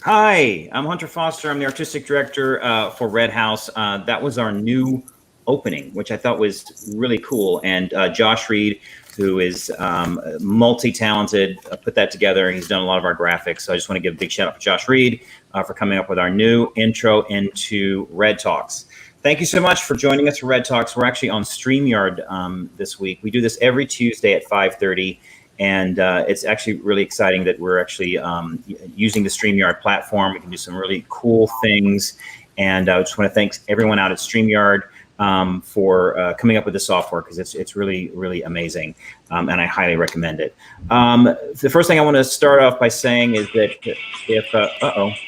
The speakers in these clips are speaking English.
Hi, I'm Hunter Foster. I'm the artistic director for Redhouse. That was our new opening, which I thought was really cool. And Josh Reed, who is multi-talented, put that together. He's done a lot of our graphics. So I just want to give a big shout out to Josh Reed for coming up with our new intro into REDTalks. Thank you so much for joining us for REDTalks. We're actually on StreamYard this week. We do this every Tuesday at 5:30. And it's actually really exciting that we're actually using the StreamYard platform. We can do some really cool things. And I just want to thank everyone out at StreamYard for coming up with the software, because it's really, really amazing. And I highly recommend it. The first thing I want to start off by saying is that if,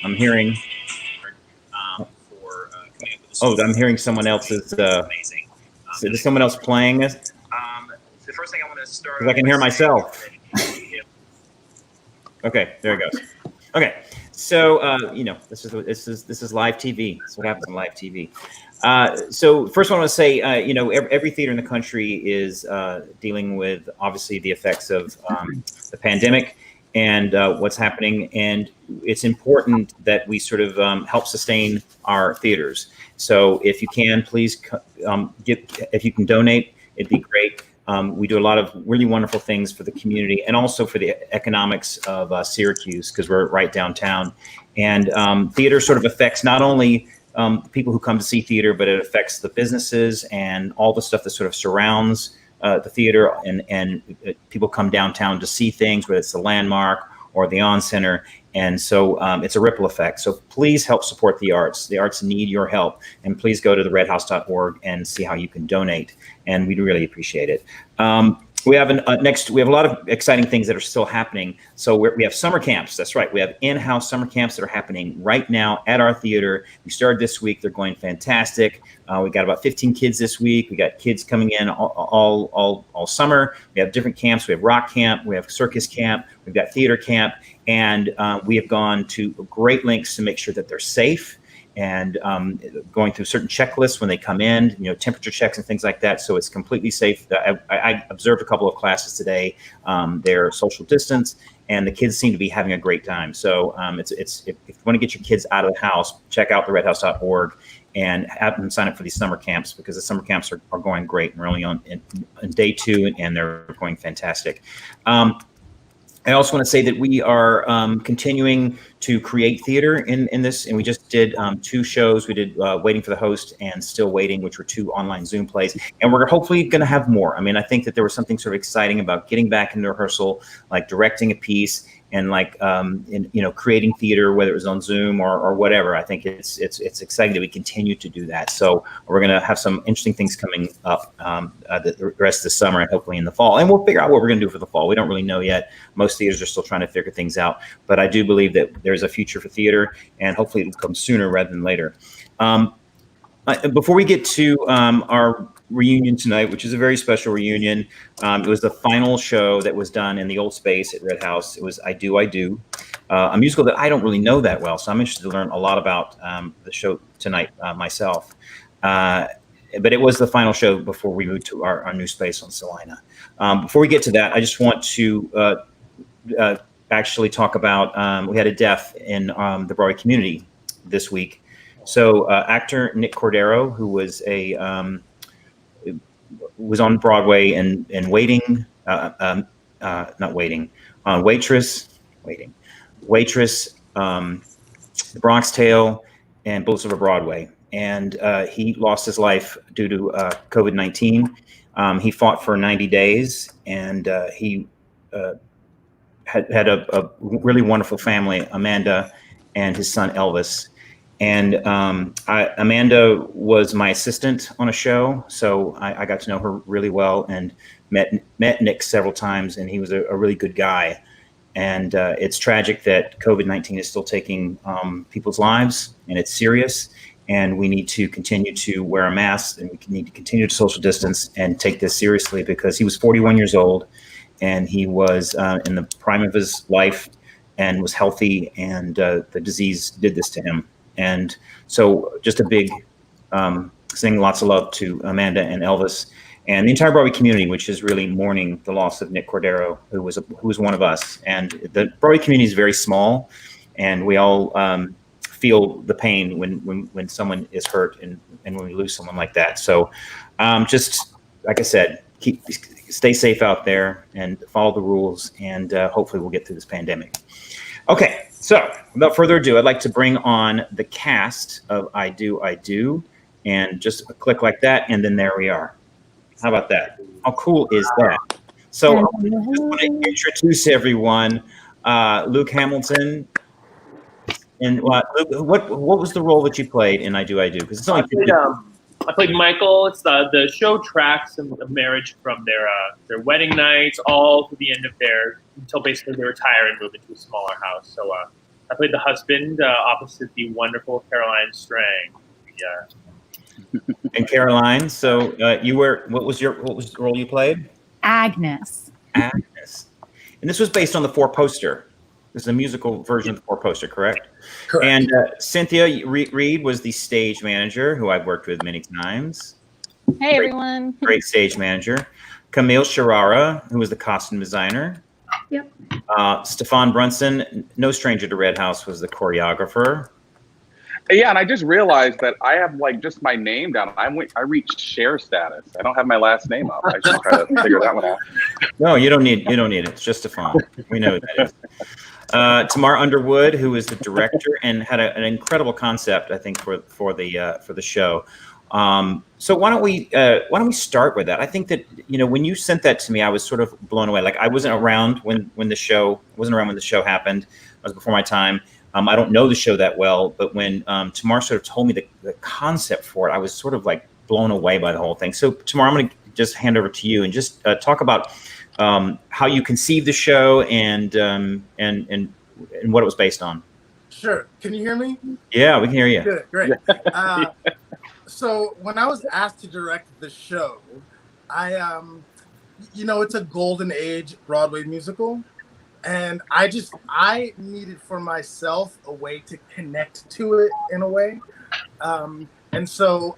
I'm hearing, I'm hearing someone else's, is someone else playing this? The first thing I want to start, because I can hear myself. Okay, there it goes. Okay, so this is live TV. That's what happens on live TV. So first, I want to say, every theater in the country is dealing with obviously the effects of the pandemic and what's happening, and it's important that we sort of help sustain our theaters. So if you can, please if you can donate, it'd be great. We do a lot of really wonderful things for the community and also for the economics of Syracuse, because we're right downtown. And theater sort of affects not only people who come to see theater, but it affects the businesses and all the stuff that sort of surrounds the theater. And people come downtown to see things, whether it's the Landmark or the On Center. And so it's a ripple effect. So please help support the arts. The arts need your help. And please go to the redhouse.org and see how you can donate. And we'd really appreciate it. We have we have a lot of exciting things that are still happening. So we have summer camps. That's right. We have in-house summer camps that are happening right now at our theater. We started this week. They're going fantastic. We got about 15 kids this week. We got kids coming in all summer. We have different camps. We have rock camp. We have circus camp. We've got theater camp. And we have gone to great lengths to make sure that they're safe, and going through certain checklists when they come in, temperature checks and things like that. So it's completely safe. I observed a couple of classes today. They're social distance, and the kids seem to be having a great time. So if you want to get your kids out of the house, check out the redhouse.org and have them sign up for these summer camps, because the summer camps are going great. And we're only on day 2, and they're going fantastic. I also want to say that we are continuing to create theater in this, and we just did 2 shows. We did Waiting for the Host and Still Waiting, which were 2 online Zoom plays, and we're hopefully going to have more. I mean, I think that there was something sort of exciting about getting back into rehearsal, like directing a piece, and like creating theater, whether it was on Zoom or whatever. I think it's exciting that we continue to do that. So we're going to have some interesting things coming up the rest of the summer and hopefully in the fall. And we'll figure out what we're going to do for the fall. We don't really know yet. Most theaters are still trying to figure things out. But I do believe that there's a future for theater, and hopefully it'll come sooner rather than later. Before we get to our reunion tonight, which is a very special reunion, it was the final show that was done in the old space at Redhouse. It was I Do, a musical that I don't really know that well, so I'm interested to learn a lot about the show tonight myself. But it was the final show before we moved to our new space on Salina. Before we get to that, I just want to actually talk about, we had a death in the Broadway community this week. So actor Nick Cordero, who was was on Broadway and Waiting, not Waiting, on Waitress, The Bronx Tale, and Bullets Over Broadway. And he lost his life due to COVID-19. He fought for 90 days, and he had a really wonderful family, Amanda and his son Elvis. And Amanda was my assistant on a show, so I got to know her really well and met Nick several times, and he was a really good guy. And it's tragic that COVID-19 is still taking people's lives, and it's serious. And we need to continue to wear a mask, and we need to continue to social distance and take this seriously, because he was 41 years old, and he was in the prime of his life and was healthy, and the disease did this to him. And so just a big sending lots of love to Amanda and Elvis and the entire Broadway community, which is really mourning the loss of Nick Cordero, who was one of us. And the Broadway community is very small, and we all feel the pain when someone is hurt and when we lose someone like that. So just like I said, stay safe out there and follow the rules, and hopefully we'll get through this pandemic. Okay, so without further ado, I'd like to bring on the cast of I Do, and just a click like that, and then there we are. How about that? How cool is that? So I just want to introduce everyone. Luke Hamilton. And Luke, what was the role that you played in I Do? Because it's only I played Michael. It's the show tracks a marriage from their wedding nights all to the end of until basically they retire and move into a smaller house. So I played the husband opposite the wonderful Caroline Strang. And Caroline, so what was the role you played? Agnes. Agnes. And this was based on the 4-poster. This is a musical version of the 4-poster, correct? Correct. And Cynthia Reed was the stage manager, who I've worked with many times. Hey, everyone. Great stage manager. Camille Sharara, who was the costume designer. Yep. Stephfond Brunson, no stranger to Redhouse, was the choreographer. Yeah, and I just realized that I have just my name down. I reached share status. I don't have my last name up. I should try to figure that one out. No, you don't need it. It's just Stephfond. We know what that is. Temar Underwood, who is the director and had an incredible concept, I think, for the show. So why don't we start with that? I think that when you sent that to me, I was sort of blown away. Like I wasn't around when the show happened. It was before my time. I don't know the show that well, but when Temar sort of told me the concept for it, I was sort of like blown away by the whole thing. So Temar, I'm going to just hand over to you and just talk about how you conceived the show and what it was based on. Sure. Can you hear me? Yeah, we can hear you. Good, great. So when I was asked to direct the show, it's a golden age Broadway musical. And I needed for myself a way to connect to it in a way. And so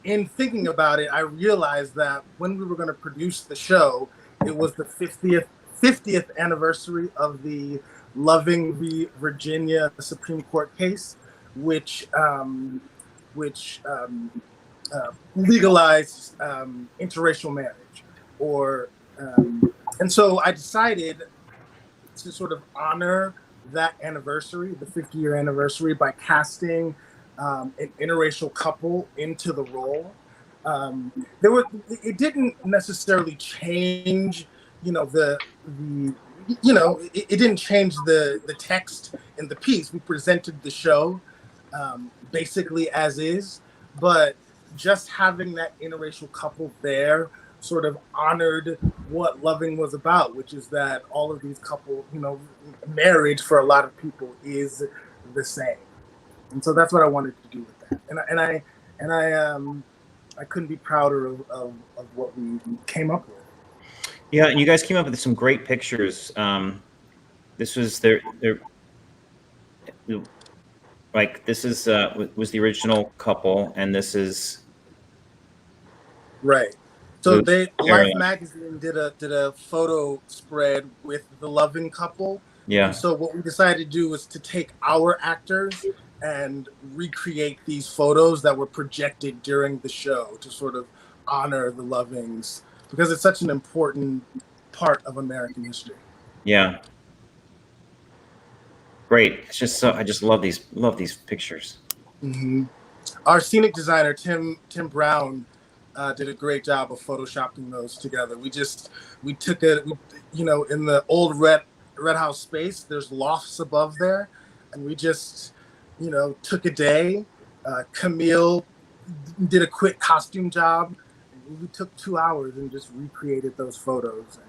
in thinking about it, I realized that when we were going to produce the show, it was the 50th anniversary of the Loving v. Virginia Supreme Court case, which legalized interracial marriage. And so I decided to sort of honor that anniversary, the 50-year anniversary, by casting an interracial couple into the role. It didn't necessarily change, it didn't change the text in the piece. We presented the show basically as is, but just having that interracial couple there sort of honored what Loving was about, which is that all of these couples, marriage for a lot of people is the same. And so that's what I wanted to do with that. And I couldn't be prouder of what we came up with. Yeah, and you guys came up with some great pictures. This was was the original couple, and this is right. So Life Magazine did a photo spread with the Loving couple. Yeah. And so what we decided to do was to take our actors and recreate these photos that were projected during the show to sort of honor the Lovings, because it's such an important part of American history. Yeah. Great. It's just I just love these pictures. Mm-hmm. Our scenic designer Tim Brown did a great job of photoshopping those together. We took it, in the old Redhouse space, there's lofts above there, and we just, took a day. Camille did a quick costume job. We took 2 hours and just recreated those photos,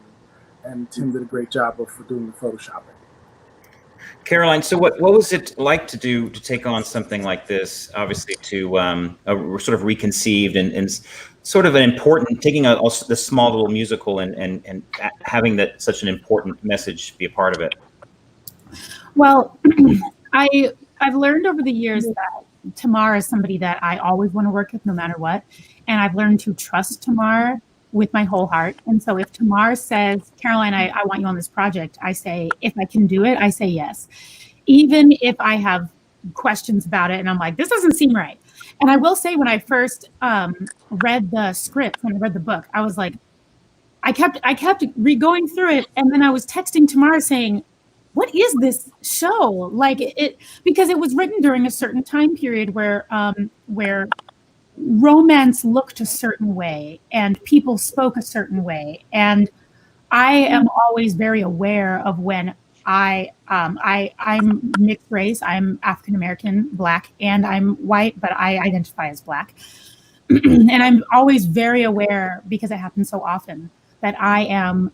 and Tim did a great job of doing the photoshopping. Caroline, so what was it like to take on something like this? Obviously, to sort of reconceived and sort of an important, taking the small little musical and having that such an important message be a part of it. Well, I've learned over the years that Temar is somebody that I always want to work with no matter what, and I've learned to trust Temar with my whole heart. And so if Temar says, Caroline, I want you on this project, I say, if I can do it, I say yes. even if I have questions about it and I'm like, this doesn't seem right. And I will say, when I first read the script, when I read the book, I was like, I kept going through it, and then I was texting Tamara saying, what is this show? Like, it, because it was written during a certain time period where romance looked a certain way and people spoke a certain way. And I am always very aware of when I'm mixed race. I'm African American, Black, and I'm white, but I identify as Black. And I'm always very aware, because it happens so often, that I am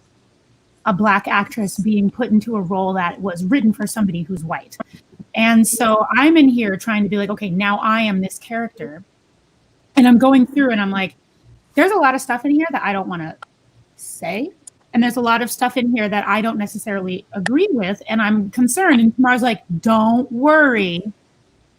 a Black actress being put into a role that was written for somebody who's white. And so I'm in here trying to be like, okay, now I am this character. And I'm going through and I'm like, there's a lot of stuff in here that I don't want to say. And there's a lot of stuff in here that I don't necessarily agree with. And I'm concerned. And Tamar's like, don't worry.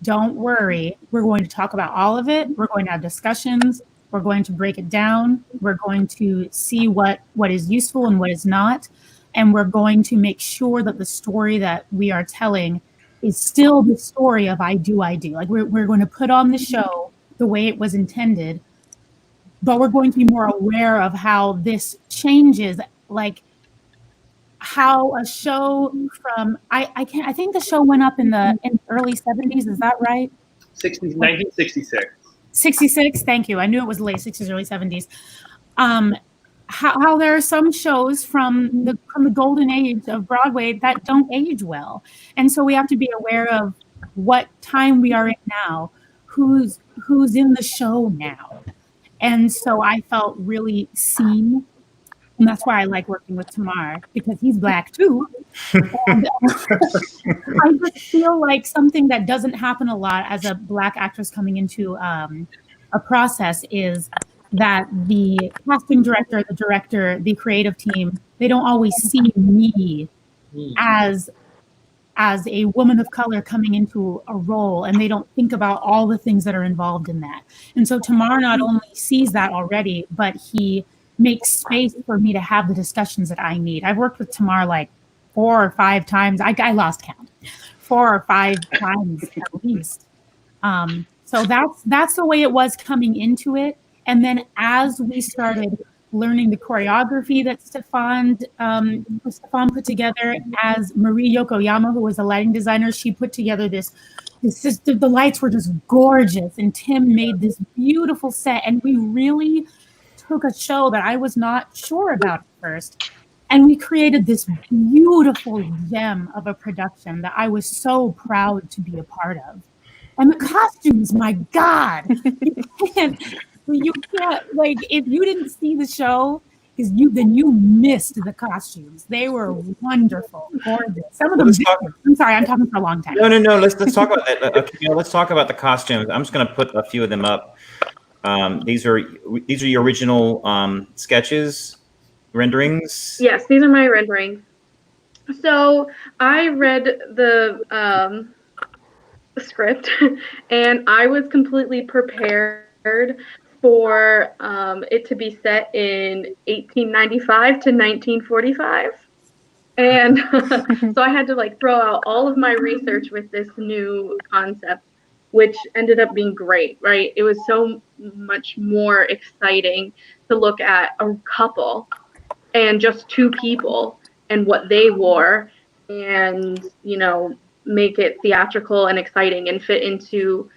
Don't worry. We're going to talk about all of it. We're going to have discussions. We're going to break it down. We're going to see what is useful and what is not. And we're going to make sure that the story that we are telling is still the story of I do. Like, we're going to put on the show the way it was intended, but we're going to be more aware of how this changes, like how a show from, I think the show went up in the early 70s. Is that right? 1966. 66. Thank you. I knew it was late 60s, early 70s. How there are some shows from the golden age of Broadway that don't age well, and so we have to be aware of what time we are in now, who's in the show now, and so I felt really seen, and that's why I like working with Temar, because he's Black too. And, I just feel like something that doesn't happen a lot as a Black actress coming into a process is that the casting director, the director, the creative team, they don't always see me as a woman of color coming into a role, and they don't think about all the things that are involved in that. And so Temar not only sees that already, but he makes space for me to have the discussions that I need. I've worked with Temar like 4 or 5 times. I lost count. 4 or 5 times at least. So that's the way it was coming into it. And then as we started learning the choreography that Stephfond put together, as Marie Yokoyama, who was a lighting designer, she put together this system. The lights were just gorgeous, and Tim made this beautiful set. And we really took a show that I was not sure about at first, and we created this beautiful gem of a production that I was so proud to be a part of. And the costumes, my God, you can't, like, if you didn't see the show, then you missed the costumes. They were wonderful, gorgeous. Some of them, I'm sorry, I'm talking for a long time. No. Let's talk about that. Okay, let's talk about the costumes. I'm just going to put a few of them up. These are your original sketches, renderings. Yes, these are my renderings. So I read the script, and I was completely prepared for it to be set in 1895 to 1945. And so I had to like throw out all of my research with this new concept, which ended up being great, right? It was so much more exciting to look at a couple and just 2 people and what they wore, and, you know, make it theatrical and exciting and fit into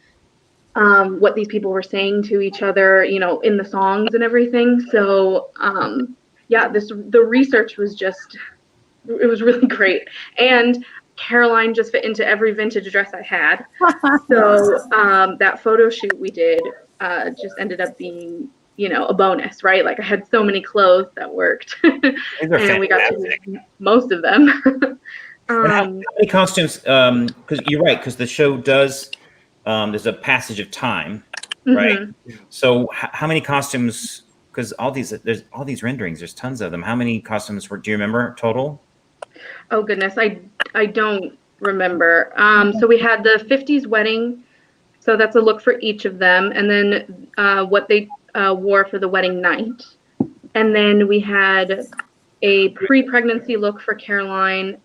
what these people were saying to each other, you know, in the songs and everything. So yeah, the research was just, it was really great. And Caroline just fit into every vintage dress I had. So that photo shoot we did just ended up being, you know, a bonus, right? Like I had so many clothes that worked, and we got to use most of them. How many costumes? Because you're right, because the show does. There's a passage of time, right? Mm-hmm. So how many costumes? Because there's all these renderings. There's tons of them. How many costumes do you remember total? Oh goodness, I don't remember. So we had the 50s wedding. So that's a look for each of them, and then what they wore for the wedding night, and then we had a pre-pregnancy look for Caroline,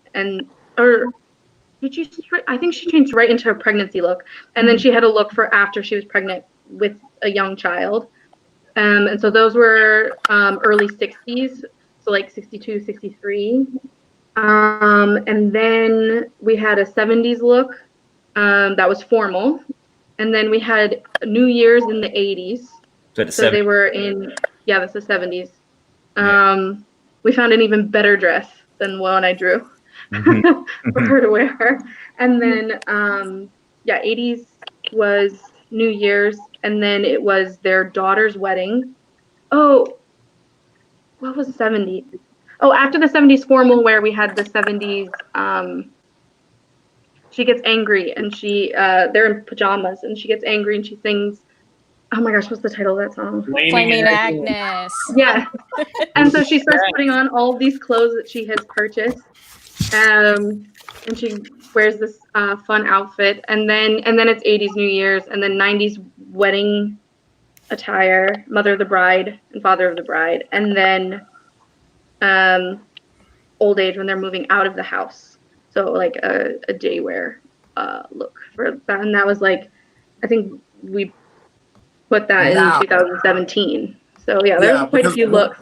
I think she changed right into a pregnancy look, and then she had a look for after she was pregnant with a young child. And so those were early 60s, so like 62, 63. And then we had a 70s look that was formal. And then we had New Year's in the 80s. So they were in, yeah, that's the 70s. We found an even better dress than one I drew for her to wear. And then, 80s was New Year's. And then it was their daughter's wedding. Oh, what was 70s? Oh, after the 70s formal wear, we had the 70s. She gets angry and they're in pajamas and she gets angry and she sings. Oh my gosh, what's the title of that song? Flaming Agnes. Yeah. And so she starts putting on all these clothes that she has purchased. And she wears this fun outfit. And then it's 80s New Year's and then 90s wedding attire, mother of the bride and father of the bride. And then old age when they're moving out of the house. So like a day wear look for that. And that was like, I think we put that in 2017. So yeah, there's quite a few looks.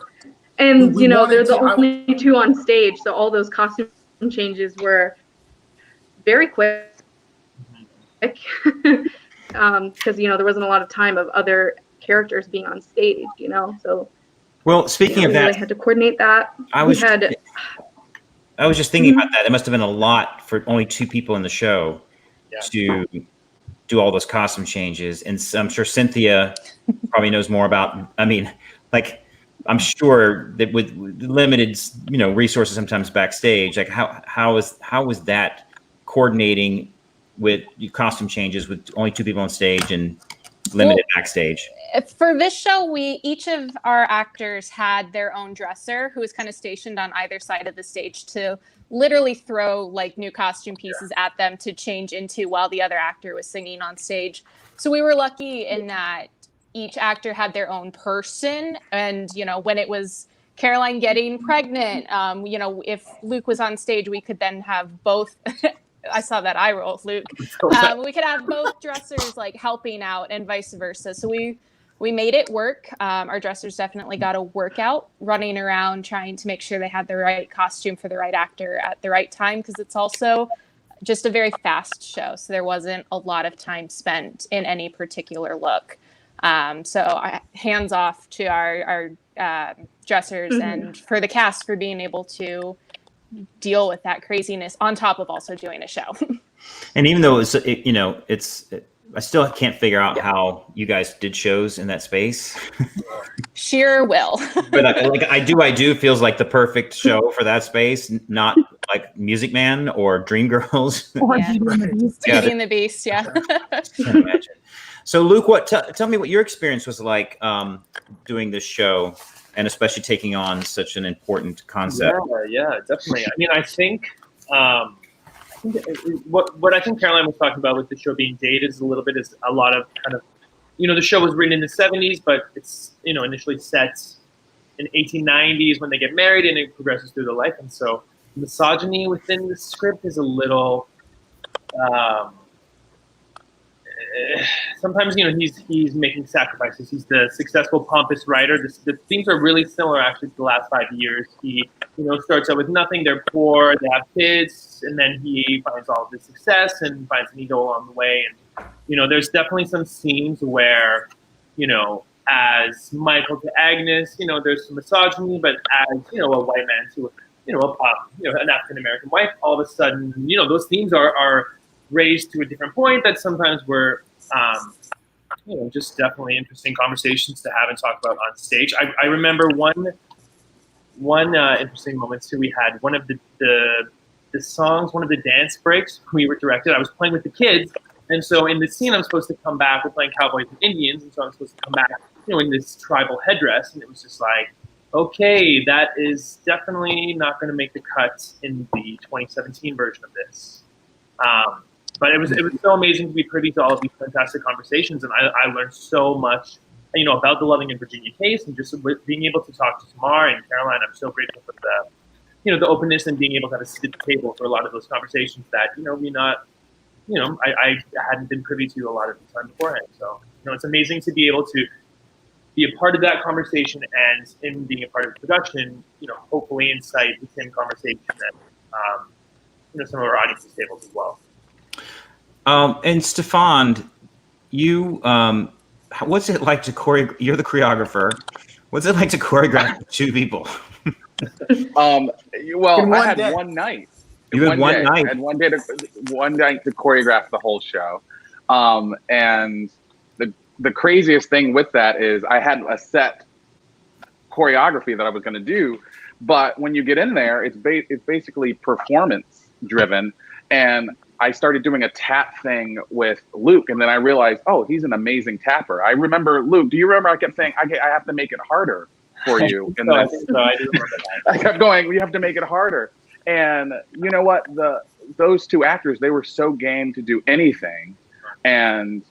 And you know, they're the only two on stage. So all those costume changes were very quick. Because you know, there wasn't a lot of time of other characters being on stage, you know. So well, speaking of that, really had to coordinate that. I was just thinking about that. It must have been a lot for only two people in the show to do all those costume changes. And I'm sure Cynthia probably knows more about, I mean, like, I'm sure that with limited, you know, resources sometimes backstage, like how was that coordinating with costume changes with only two people on stage and limited backstage? For this show, each of our actors had their own dresser who was kind of stationed on either side of the stage to literally throw like new costume pieces at them to change into while the other actor was singing on stage. So we were lucky in that each actor had their own person. And, you know, when it was Caroline getting pregnant, you know, if Luke was on stage, we could then have both. I saw that eye roll, Luke. We could have both dressers like helping out and vice versa. So we made it work. Our dressers definitely got a workout running around trying to make sure they had the right costume for the right actor at the right time, because it's also just a very fast show. So there wasn't a lot of time spent in any particular look. So hands off to our dressers and for the cast for being able to deal with that craziness on top of also doing a show. And even though I still can't figure out how you guys did shows in that space. Sheer will. But I do feels like the perfect show for that space, not like Music Man or Dreamgirls. Or Beauty and the Beast. Beauty and the Beast, yeah. Can't imagine. So Luke, tell me what your experience was like doing this show, and especially taking on such an important concept. Yeah, definitely. I mean, I think what I think Caroline was talking about with the show being dated is a lot of kind of, you know, the show was written in the 70s, but it's, you know, initially set in 1890s when they get married, and it progresses through their life. And so misogyny within the script is a little, sometimes, you know, he's making sacrifices. He's the successful, pompous writer. The themes are really similar, actually, to the last 5 years. He, you know, starts out with nothing. They're poor. They have kids, and then he finds all of his success and finds an ego along the way. And you know, there's definitely some scenes where, you know, as Michael to Agnes, you know, there's some misogyny, but as, you know, a white man to, you know, an African American wife, all of a sudden, you know, those themes are raised to a different point that sometimes were, you know, just definitely interesting conversations to have and talk about on stage. I remember one interesting moment too. We had one of the songs, one of the dance breaks we were directed. I was playing with the kids, and so in the scene, I'm supposed to come back. We're playing cowboys and Indians, and so I'm supposed to come back, you know, in this tribal headdress, and it was just like, okay, that is definitely not going to make the cut in the 2017 version of this. But it was so amazing to be privy to all of these fantastic conversations, and I learned so much, you know, about the Loving in Virginia case, and just being able to talk to Temar and Caroline. I'm so grateful for the openness and being able to kind of sit at the table for a lot of those conversations that, I hadn't been privy to a lot of the time beforehand. So, it's amazing to be able to be a part of that conversation, and in being a part of the production, hopefully incite the same conversation that, some of our audience's tables as well. And Stephfond, you, what's it like to you're the choreographer. What's it like to choreograph two people? Well, I had one night. You had one night. I had one night to choreograph the whole show. And the craziest thing with that is I had a set choreography that I was going to do, but when you get in there, it's basically performance driven. And I started doing a tap thing with Luke, and then I realized, oh, he's an amazing tapper. I remember, Luke, do you remember I kept saying, I have to make it harder for you? And I think so. I do remember that. I kept going, we have to make it harder. And you know what? Those two actors, they were so game to do anything. And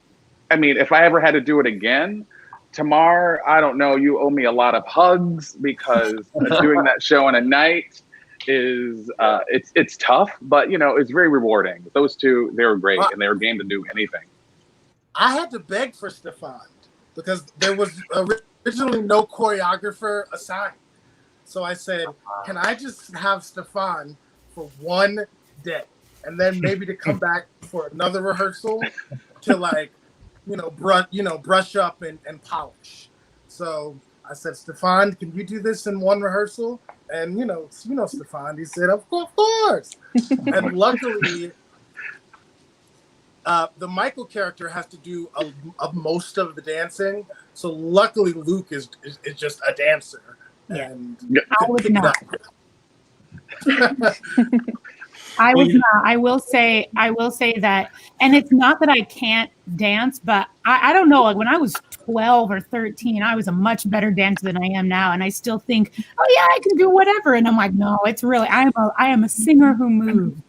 I mean, if I ever had to do it again, Temar, I don't know, you owe me a lot of hugs, because doing that show in a night is it's tough, but it's very rewarding. Those two, they were great, and they were game to do anything. I had to beg for Stephfond because there was originally no choreographer assigned. So I said, can I just have Stephfond for one day, and then maybe to come back for another rehearsal to brush up and polish. So I said, Stephfond, can you do this in one rehearsal? And Stephfond, he said, of course. And luckily, the Michael character has to do most of the dancing. So luckily, Luke is just a dancer. Yeah. And I was not. I was not. I will say that, and it's not that I can't dance, but I don't know. Like when I was 12 or 13, I was a much better dancer than I am now, and I still think, oh yeah, I can do whatever. And I'm like, no, it's really I am a singer who moves.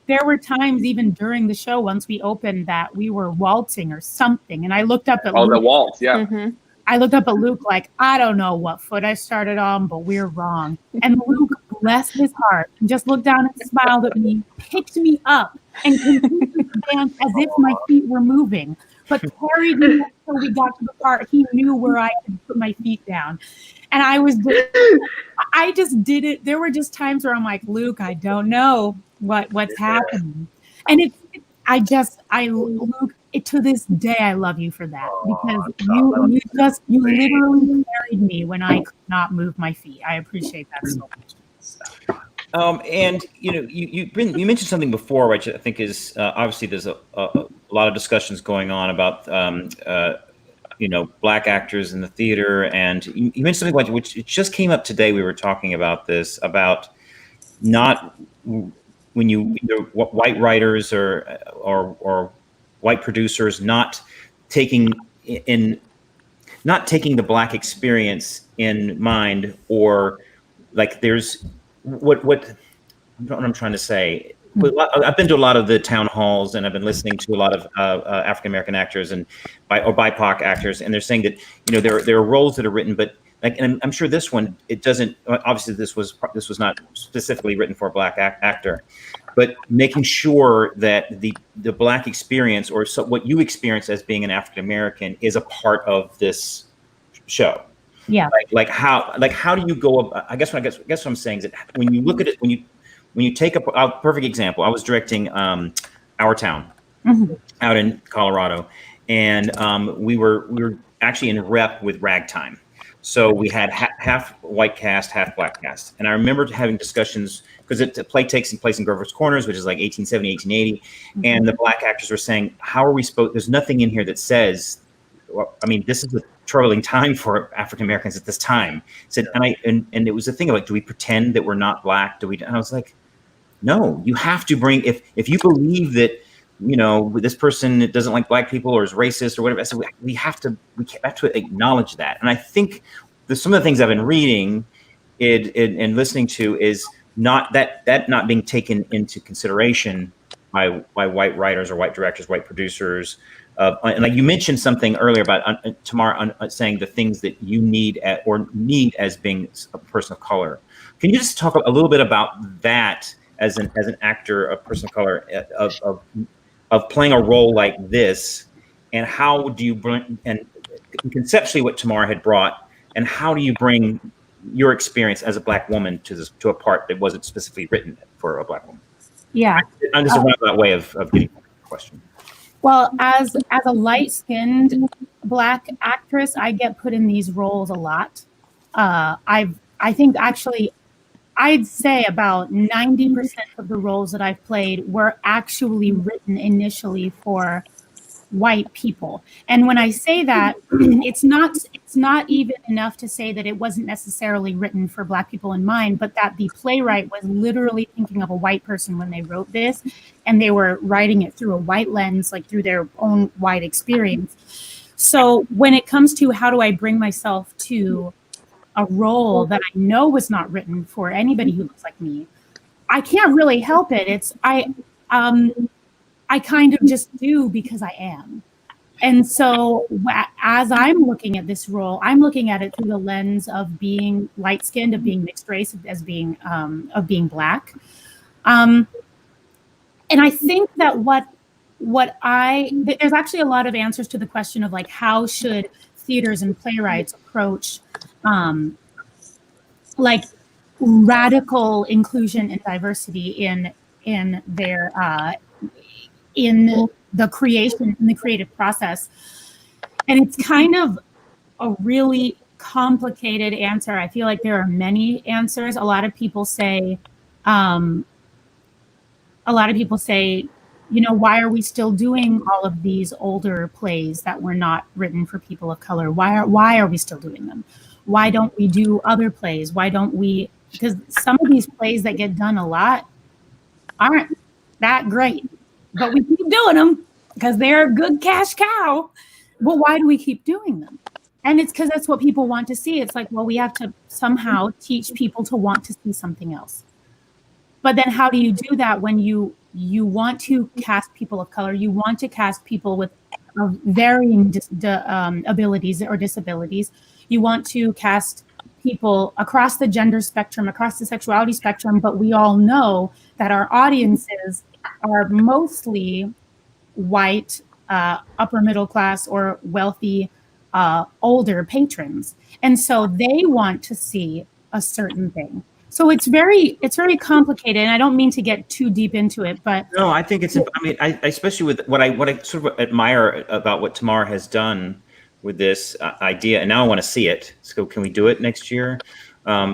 There were times even during the show once we opened that we were waltzing or something, and I looked up at Luke. The waltz, yeah. Mm-hmm. I looked up at Luke like, I don't know what foot I started on, but we're wrong. And Luke, bless his heart, just looked down and smiled at me, picked me up, and continued to dance as if my feet were moving, but carried me until we got to the part he knew where I could put my feet down. And I just did it. There were just times where I'm like, Luke, I don't know what's happening. And Luke, to this day, I love you for that, because you literally carried me when I could not move my feet. I appreciate that so much. And you mentioned something before, which I think is obviously there's a lot of discussions going on about Black actors in the theater, and you mentioned something like, which it just came up today. We were talking about this, about not when either white writers or white producers not taking the Black experience in mind, or like there's what I'm trying to say. I've been to a lot of the town halls, and I've been listening to a lot of African American actors or BIPOC actors, and they're saying that there are roles that are written, but and I'm sure this one, it doesn't. Obviously, this was not specifically written for a Black actor, but making sure that the Black experience, or what you experience as being an African American, is a part of this show. Yeah. Like how do you go? I guess what I'm saying is that when you look at it, when you take a perfect example, I was directing Our Town out in Colorado, and we were actually in rep with Ragtime. So we had half white cast, half Black cast. And I remember having discussions, because the play takes place in Grover's Corners, which is like 1870, 1880. And the Black actors were saying, how are we supposed, there's nothing in here that says, this is a troubling time for African Americans at this time. And it was a thing of like, do we pretend that we're not Black? And I was like, no, you have to bring, if you believe that, this person doesn't like Black people or is racist or whatever, so we have to acknowledge that. And I think some of the things I've been reading and listening to is not not being taken into consideration by white writers or white directors, white producers, and like you mentioned something earlier about Temar saying the things that you need need as being a person of color. Can you just talk a little bit about that as an actor, a person of color, of playing a role like this, and how do you bring, and conceptually what Temar had brought, and how do you bring your experience as a Black woman to a part that wasn't specifically written for a Black woman? Yeah, I'm just a roundabout way of getting the question. well, as a light-skinned Black actress, I get put in these roles a lot. I think actually, I'd say about 90% of the roles that I've played were actually written initially for white people. And when I say that, it's not even enough to say that it wasn't necessarily written for Black people in mind, but that the playwright was literally thinking of a white person when they wrote this, and they were writing it through a white lens, like through their own white experience. So when it comes to how do I bring myself to a role that I know was not written for anybody who looks like me, I can't really help it. I kind of just do because I am. And so as I'm looking at this role, I'm looking at it through the lens of being light-skinned, of being mixed race, of being Black. And I think that there's actually a lot of answers to the question of like, how should theaters and playwrights approach like radical inclusion and diversity in the creative process. And it's kind of a really complicated answer. I feel like there are many answers. A lot of people say, you know, why are we still doing all of these older plays that were not written for people of color? Why are we still doing them? Why don't we do other plays? Why don't we? Because some of these plays that get done a lot aren't that great, but we keep doing them because they're a good cash cow. But why do we keep doing them? And it's because that's what people want to see. It's like, well, we have to somehow teach people to want to see something else. But then how do you do that when you want to cast people of color? You want to cast people with varying abilities or disabilities. You want to cast people across the gender spectrum, across the sexuality spectrum, but we all know that our audiences are mostly white, upper middle class, or wealthy, older patrons. And so they want to see a certain thing. So it's very complicated, and I don't mean to get too deep into it, but no, I think it's. I mean, I especially with what I sort of admire about what Temar has done with this idea, and now I want to see it. So can we do it next year?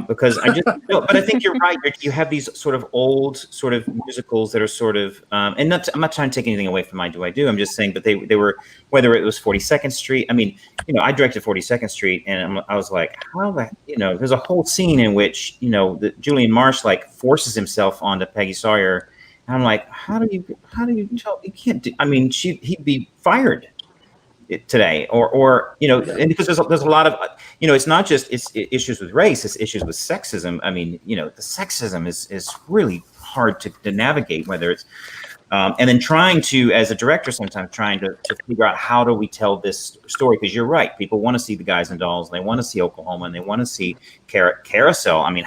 Because I just, no, but I think you're right. You have these sort of old sort of musicals that are sort of, and I'm not trying to take anything away from I Do. I'm just saying, but they were, whether it was 42nd Street. I mean, you know, I directed 42nd Street, and I was like, how that, you know, there's a whole scene in which, you know, Julian Marsh like forces himself onto Peggy Sawyer, and I'm like, how do you tell? You can't do. I mean, he'd be fired today, or you know, and because there's a lot of, you know, it's not just issues with race, it's issues with sexism. I mean, you know, the sexism is really hard to navigate, whether it's and then trying to, as a director, sometimes trying to figure out how do we tell this story, because you're right, people want to see The Guys and Dolls, and they want to see Oklahoma, and they want to see Carousel. I mean,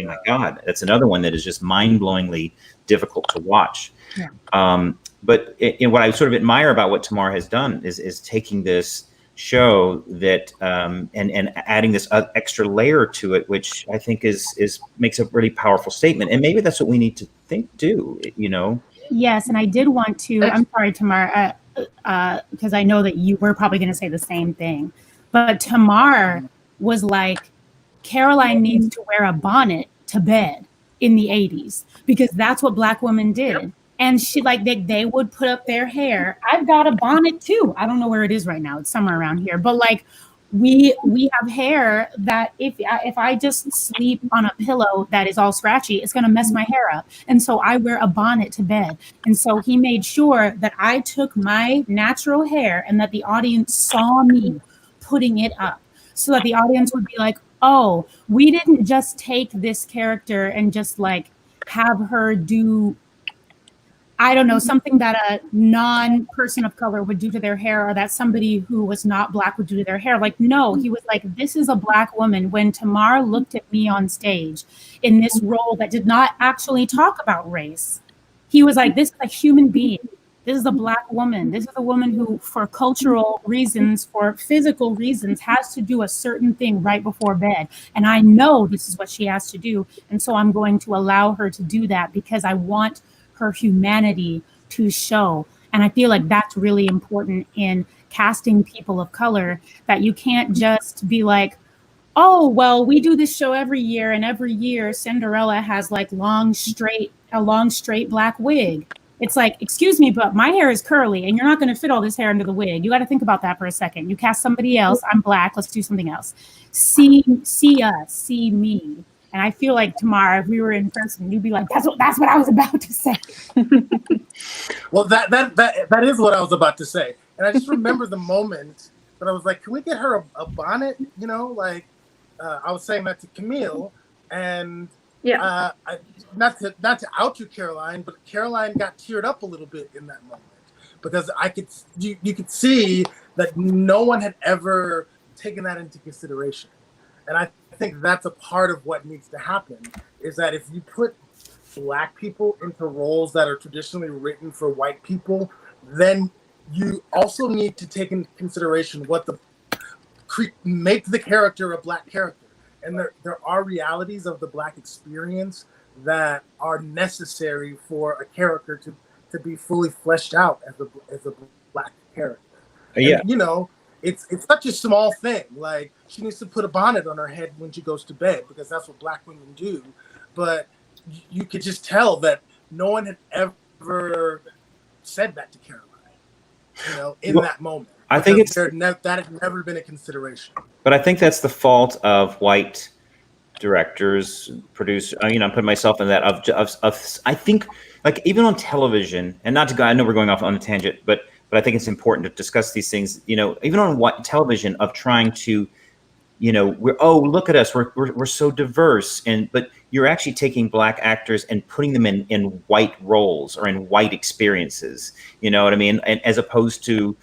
my God, that's another one that is just mind-blowingly difficult to watch. Yeah. But what I sort of admire about what Temar has done is taking this show that and adding this extra layer to it, which I think is makes a really powerful statement. And maybe that's what we need to do, you know? Yes, and I did want to, I'm sorry, Temar, because I know that you were probably going to say the same thing. But Temar was like, Caroline needs to wear a bonnet to bed in the 80s, because that's what Black women did. Yep. And she, like, they would put up their hair. I've got a bonnet too. I don't know where it is right now. It's somewhere around here. But like, we have hair that if I just sleep on a pillow that is all scratchy, it's going to mess my hair up. And so I wear a bonnet to bed. And so he made sure that I took my natural hair and that the audience saw me putting it up, so that the audience would be like, oh, we didn't just take this character and just like have her do, I don't know, something that a non-person of color would do to their hair, or that somebody who was not Black would do to their hair. Like, no, he was like, this is a Black woman. When Temar looked at me on stage in this role that did not actually talk about race, he was like, this is a human being. This is a Black woman. This is a woman who, for cultural reasons, for physical reasons, has to do a certain thing right before bed. And I know this is what she has to do. And so I'm going to allow her to do that because I want her humanity to show. And I feel like that's really important in casting people of color, that you can't just be like, oh, well, we do this show every year, and every year Cinderella has like a long straight Black wig. It's like, excuse me, but my hair is curly and you're not going to fit all this hair under the wig. You got to think about that for a second. You cast somebody else. I'm Black. Let's do something else. See us, see me. And I feel like Temar, if we were in person, you'd be like, that's what I was about to say. Well, that is what I was about to say. And I just remember the moment that I was like, can we get her a bonnet? You know, like I was saying that to Camille, and not to out you, Caroline, but Caroline got teared up a little bit in that moment because you could see that no one had ever taken that into consideration. And I think that's a part of what needs to happen, is that if you put Black people into roles that are traditionally written for white people, then you also need to take into consideration what make the character a Black character. And there are realities of the Black experience that are necessary for a character to be fully fleshed out as a Black character. Yeah. And, you know, it's such a small thing. Like, she needs to put a bonnet on her head when she goes to bed because that's what Black women do. But you could just tell that no one had ever said that to Caroline, you know, in that moment. I think that had never been a consideration. But I think that's the fault of white directors, producers. You know, I'm putting myself in that of I think, like, even on television, and not to go, I know we're going off on a tangent, but I think it's important to discuss these things. You know, even on television, of trying to, you know, look at us, we're so diverse, but you're actually taking Black actors and putting them in white roles or in white experiences. You know what I mean? And as opposed to,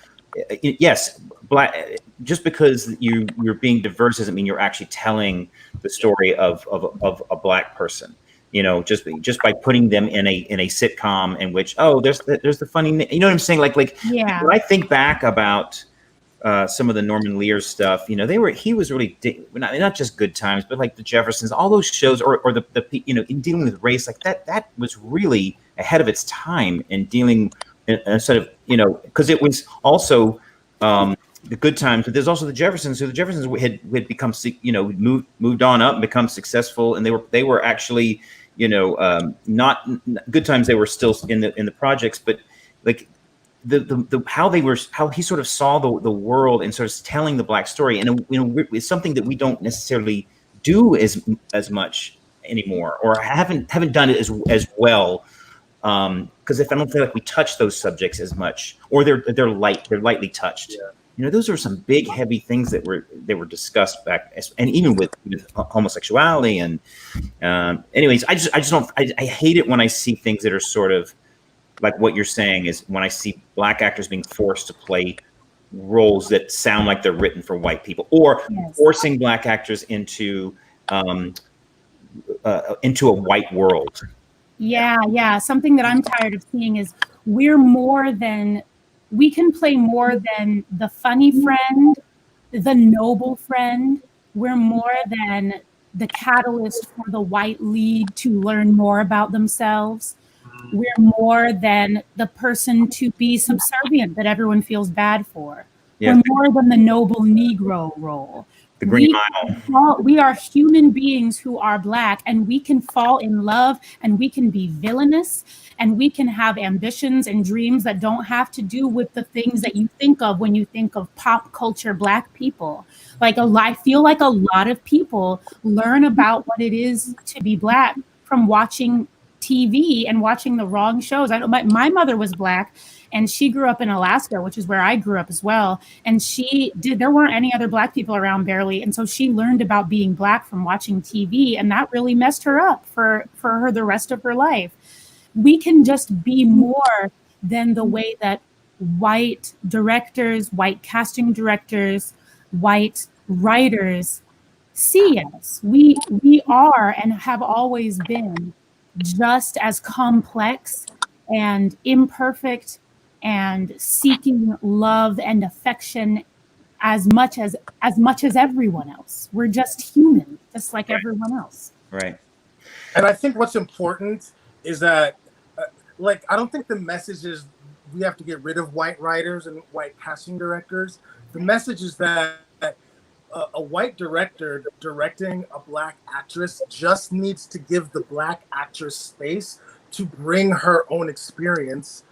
yes, Black. Just because you're being diverse doesn't mean you're actually telling the story of a Black person. You know, just by putting them in a sitcom in which, there's the funny, you know what I'm saying? Like yeah. When I think back about some of the Norman Lear stuff, you know, he was really not just Good Times, but like the Jeffersons, all those shows, or the you know, in dealing with race, like that was really ahead of its time in dealing instead of, you know, because it was also the Good Times, but there's also the Jeffersons. So the Jeffersons had become, you know, moved on up and become successful, and they were actually, you know, not Good Times. They were still in the projects, but like the how he sort of saw the world and sort of telling the Black story, and you know, it's something that we don't necessarily do as much anymore, or haven't done it as well. Because I don't feel like we touch those subjects as much, or they're lightly touched. Yeah. You know, those are some big, heavy things that were discussed back, and even with homosexuality. And anyways, I hate it when I see things that are sort of like what you're saying, is when I see Black actors being forced to play roles that sound like they're written for white people, or forcing Black actors into a white world. Yeah. Something that I'm tired of seeing is we can play more than the funny friend, the noble friend. We're more than the catalyst for the white lead to learn more about themselves. We're more than the person to be subservient that everyone feels bad for. Yeah. We're more than the noble Negro role. The Green Mile. We are human beings who are Black, and we can fall in love, and we can be villainous, and we can have ambitions and dreams that don't have to do with the things that you think of when you think of pop culture Black people. Like, I feel like a lot of people learn about what it is to be Black from watching TV and watching the wrong shows. I know my mother was Black, and she grew up in Alaska, which is where I grew up as well. And there weren't any other Black people around barely. And so she learned about being Black from watching TV, and that really messed her up for her the rest of her life. we can just be more than the way that white directors, white casting directors, white writers see us. We are and have always been just as complex and imperfect and seeking love and affection as much as everyone else. We're just human, just like everyone else. Right. And I think what's important is that, like, I don't think the message is we have to get rid of white writers and white casting directors. The message is that a white director directing a black actress just needs to give the black actress space to bring her own experience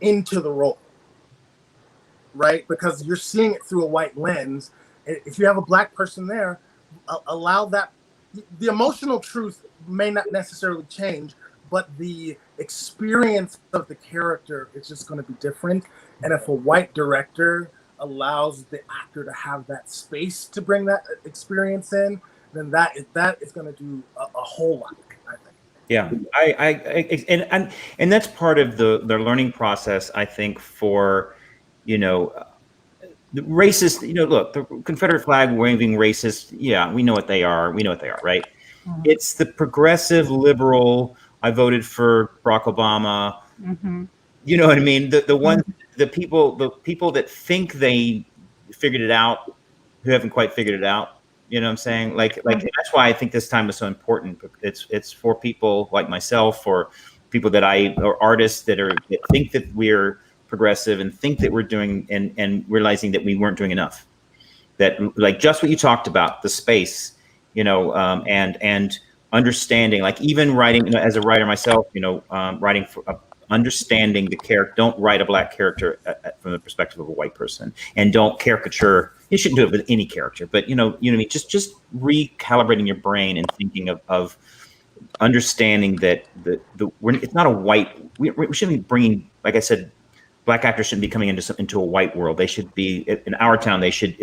into the role, right? Because you're seeing it through a white lens. If you have a black person there, allow that. The emotional truth may not necessarily change, but the experience of the character is just going to be different. And if a white director allows the actor to have that space to bring that experience in, then that is going to do a whole lot, I think. Yeah, and that's part of the learning process, I think, for, the racist, look, the Confederate flag waving racists, yeah, we know what they are, right? Mm-hmm. It's the progressive liberal, I voted for Barack Obama, Mm-hmm. you know what I mean? The people that think they figured it out, who haven't quite figured it out. You know what I'm saying? Like that's why I think this time is so important. It's for people like myself, or people or artists that think that we're progressive and think that we're doing and realizing that we weren't doing enough. That, like, just what you talked about, the space, and understanding, like, even writing, as a writer myself, writing for understanding the character. Don't write a black character from the perspective of a white person, and don't caricature. You shouldn't do it with any character, but what I mean. Just recalibrating your brain and thinking of understanding that it's not a white. We shouldn't be bringing, like I said, black actors shouldn't be coming into a white world. They should be in our town. They should,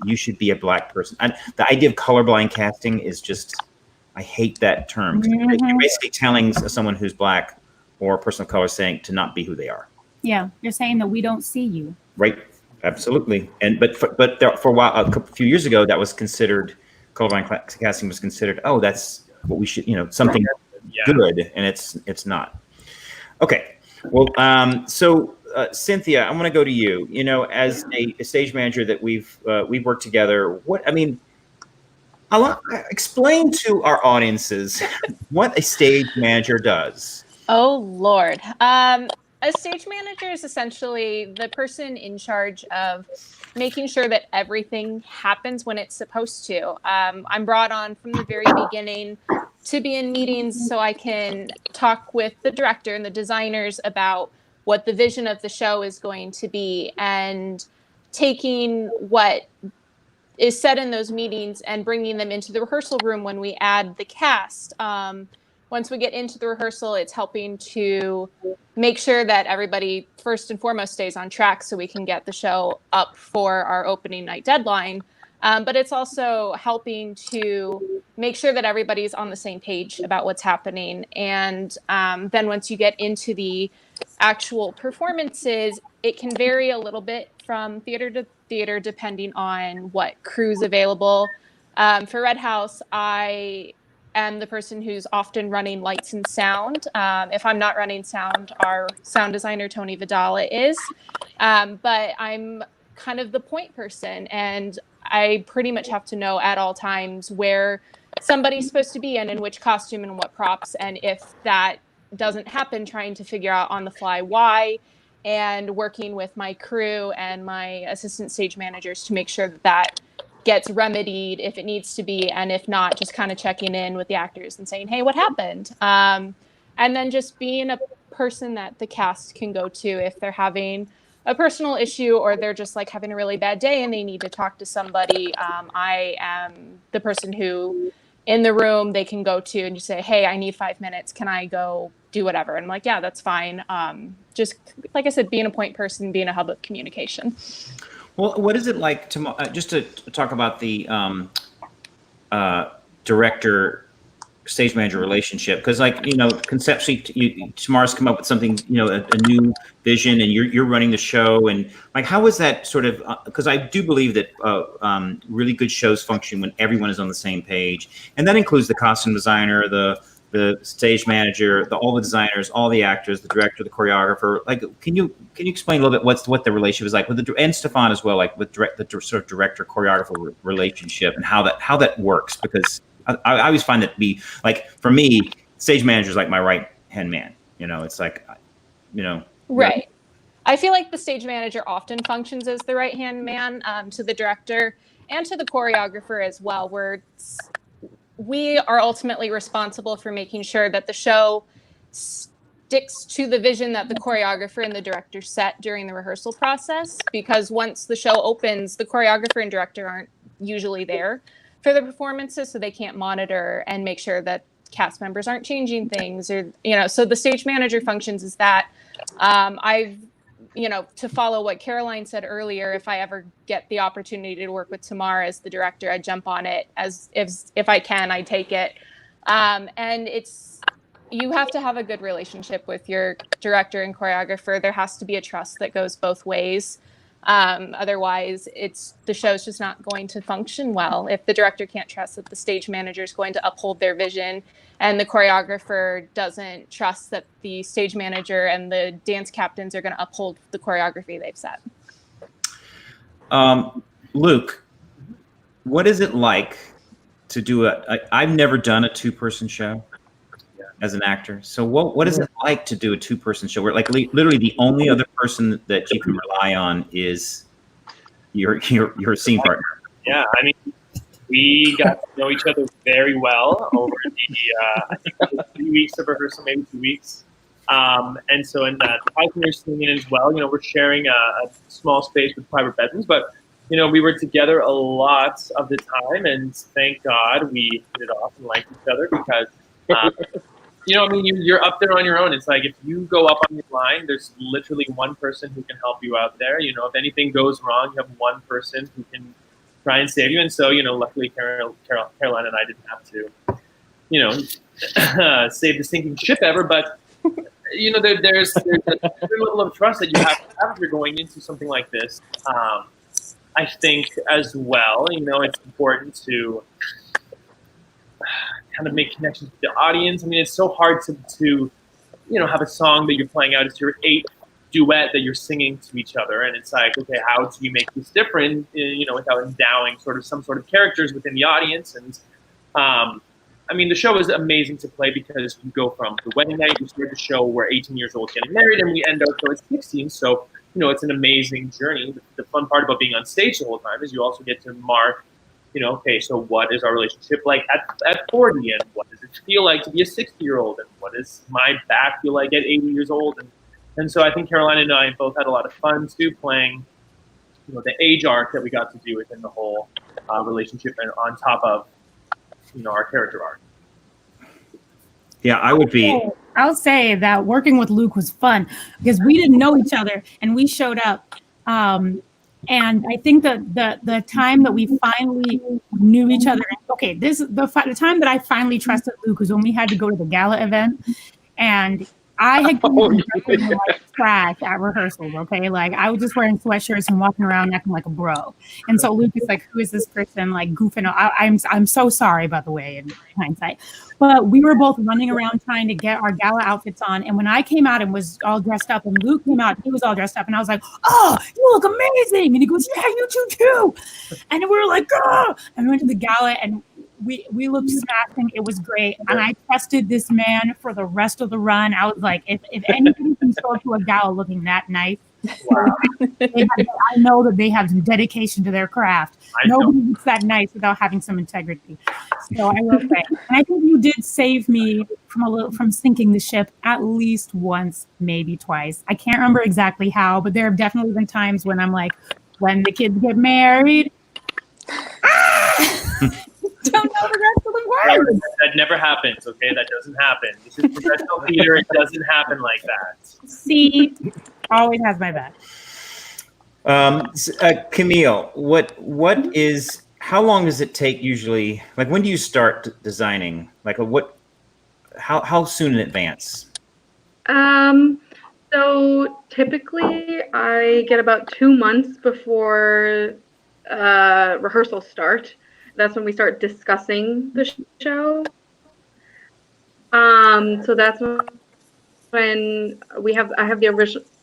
you should be a black person. And the idea of colorblind casting is just, I hate that term. Mm-hmm. You're basically telling someone who's black or a person of color saying to not be who they are. Yeah, you're saying that we don't see you. Right. Absolutely. But for a while, a few years ago, that was considered, colorblind casting was considered, oh, that's what we should, something good, and it's not. Okay. Well, so Cynthia, I'm going to go to you. As a stage manager that we've worked together. Explain to our audiences what a stage manager does. Oh, Lord. A stage manager is essentially the person in charge of making sure that everything happens when it's supposed to. I'm brought on from the very beginning to be in meetings so I can talk with the director and the designers about what the vision of the show is going to be, and taking what is said in those meetings and bringing them into the rehearsal room when we add the cast. Once we get into the rehearsal, it's helping to make sure that everybody first and foremost stays on track so we can get the show up for our opening night deadline. But it's also helping to make sure that everybody's on the same page about what's happening. And then once you get into the actual performances, it can vary a little bit from theater to theater depending on what crew's available. For Redhouse, I am the person who's often running lights and sound. If I'm not running sound, our sound designer, Tony Vidala, is. But I'm kind of the point person, and I pretty much have to know at all times where somebody's supposed to be and in which costume and what props. And if that doesn't happen, trying to figure out on the fly why, and working with my crew and my assistant stage managers to make sure that gets remedied if it needs to be, and if not, just kind of checking in with the actors and saying, hey, what happened? And then just being a person that the cast can go to if they're having a personal issue or they're just like having a really bad day and they need to talk to somebody. I am the person who in the room they can go to and just say, hey, I need 5 minutes. Can I go do whatever? And I'm like, yeah, that's fine. Just like I said, being a point person, being a hub of communication. Well, what is it like to just to talk about the director stage manager relationship? Because, like, conceptually, Tamar's come up with something, a new vision, and you're running the show, and like, how is that sort of? Because I do believe that really good shows function when everyone is on the same page, and that includes the costume designer, the stage manager, all the designers, all the actors, the director, the choreographer. Like, can you explain a little bit what the relationship is like with and Stephfond as well, like with the sort of director choreographer relationship, and how that works? Because I always find that to be, like, for me, stage manager is like my right hand man. It's like, Right. I feel like the stage manager often functions as the right hand man to the director and to the choreographer as well, where we are ultimately responsible for making sure that the show sticks to the vision that the choreographer and the director set during the rehearsal process. Because once the show opens, the choreographer and director aren't usually there for the performances, so they can't monitor and make sure that cast members aren't changing things, or so the stage manager functions as that. To follow what Caroline said earlier, if I ever get the opportunity to work with Temar as the director, I jump on it as if I can, I take it. And you have to have a good relationship with your director and choreographer. There has to be a trust that goes both ways. Otherwise, the show's just not going to function well if the director can't trust that the stage manager is going to uphold their vision, and the choreographer doesn't trust that the stage manager and the dance captains are going to uphold the choreography they've set. Luke, what is it like to do I've never done a 2-person show as an actor. So what is it like to do a 2-person show where, like, literally the only other person that you can rely on is your scene partner? Yeah, I mean, we got to know each other very well over I think it was 3 weeks of rehearsal, maybe 2 weeks. And so in the Pioneer scene as well, we're sharing a small space with private bedrooms, but we were together a lot of the time, and thank God we hit it off and liked each other, because you're up there on your own. It's like, if you go up on your line, there's literally one person who can help you out there. If anything goes wrong, you have one person who can try and save you. And so, luckily Caroline and I didn't have to, save the sinking ship ever. But, there's a level of trust that you have to have if you're going into something like this. I think as well, it's important to kind of make connections with the audience. I mean, it's so hard to have a song that you're playing out. It's your 8th duet that you're singing to each other, and it's like, okay, how do you make this different, without endowing some sort of characters within the audience? And I mean, the show is amazing to play because you go from the wedding night, you start the show, we're 18 years old getting married, and we end up at 16. So, it's an amazing journey. The fun part about being on stage the whole time is you also get to mark, okay, so what is our relationship like at 40, and what does it feel like to be a 60-year-old, and what does my back feel like at 80 years old? And so I think Caroline and I both had a lot of fun too, playing, the age arc that we got to do within the whole relationship, and on top of, our character arc. Yeah, I'll say that working with Luke was fun because we didn't know each other and we showed up. And I think that the time that we finally knew each other, okay, the time that I finally trusted Luke was when we had to go to the gala event, and I had come like trash at rehearsals, okay? Like, I was just wearing sweatshirts and walking around acting like a bro. And so Luke is like, who is this person, like, goofing? I'm so sorry, by the way, in hindsight. But we were both running around trying to get our gala outfits on. And when I came out and was all dressed up, and Luke came out, he was all dressed up. And I was like, oh, you look amazing. And he goes, yeah, you too. And we were like, oh. And we went to the gala, and we looked smashing. It was great. And I trusted this man for the rest of the run. I was like, if anybody can show up to a gala looking that nice, wow. I know that they have some dedication to their craft. Nobody looks that nice without having some integrity. So I will say, and I think you did save me from sinking the ship at least once, maybe twice. I can't remember exactly how, but there have definitely been times when I'm like, when the kids get married, don't know the rest of the words. That never happens, okay? That doesn't happen. This is professional theater. It doesn't happen like that. See, always has my back. Camille, how long does it take usually? Like, when do you start designing? Like, how soon in advance? So typically I get about 2 months before rehearsals start. That's when we start discussing the show. So that's when I have the